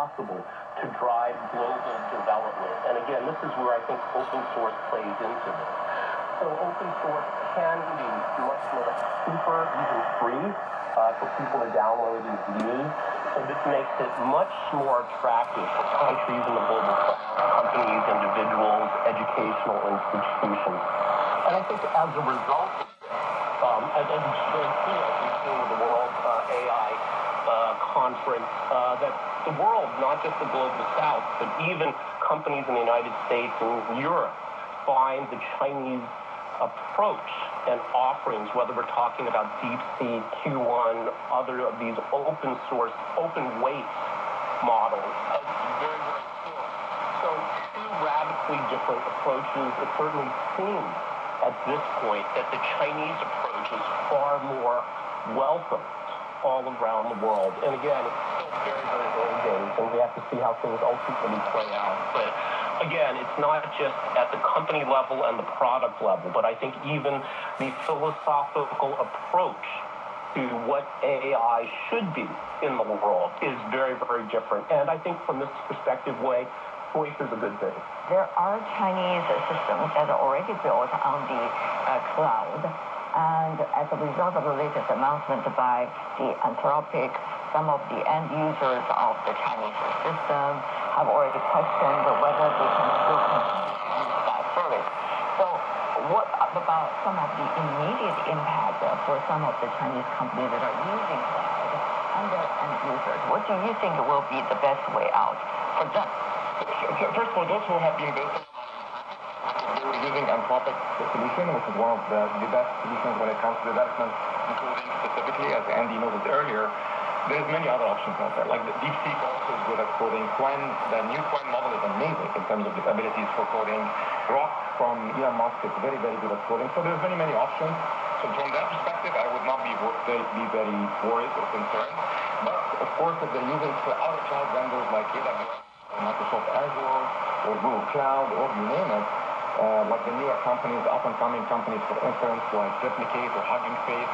possible to drive global development. And again, this is where I think open source plays into this. So open source can be much more super, even free, for people to download and use. So this makes it much more attractive for countries in the global south, companies, individuals, educational institutions. And I think as a result, as it's very clear, as we've seen with the World AI Conference, that the world, not just the global south, but even companies in the United States and Europe, find the Chinese approach and offerings, whether we're talking about DeepSeek, Q1, other of these open source, open weight models, as very, very cool. So two radically different approaches. It certainly seems at this point that the Chinese approach is far more welcomed all around the world. And again, it's still very, very early days, and we have to see how things ultimately play out. But again, it's not just at the company level and the product level, but I think even the philosophical approach to what AI should be in the world is very, very different. And I think from this perspective, choice is a good thing. There are Chinese systems that are already built on the cloud. And as a result of the latest announcement by the Anthropic, some of the end users of the Chinese system have already questioned whether they can still continue to use that service. So what about some of the immediate impact for some of the Chinese companies that are using cloud and their end users? What do you think will be the best way out for them? First, for those who have been building using Anthropic solution, which is one of the best solutions when it comes to development, including specifically, as Andy noted earlier, there's many other options out there. Like the DeepSeek also is good at coding. The new Quen model is amazing in terms of its abilities for coding. Grok from Elon Musk is very, very good at coding. So there's many, many options. So from that perspective, I would not be very worried or concerned. But of course, if they're using other cloud vendors like AWS, or Microsoft Azure, or Google Cloud, or you name it, like the newer companies, up-and-coming companies, for instance, like Replicate or Hugging Face,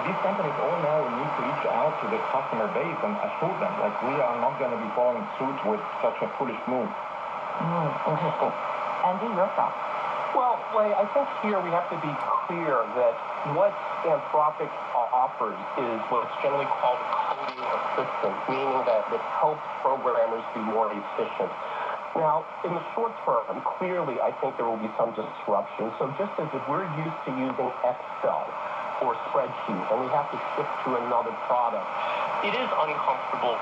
these companies all now need to reach out to their customer base and assure them, like, we are not going to be following suit with such a foolish move. Interesting. Andy, your thoughts? Well, Ray, I think here we have to be clear that what Anthropic offers is what's generally called coding assistance, meaning that it helps programmers be more efficient. Now, in the short term, clearly, I think there will be some disruption. So just as if we're used to using Excel or spreadsheets and we have to shift to another product, it is uncomfortable.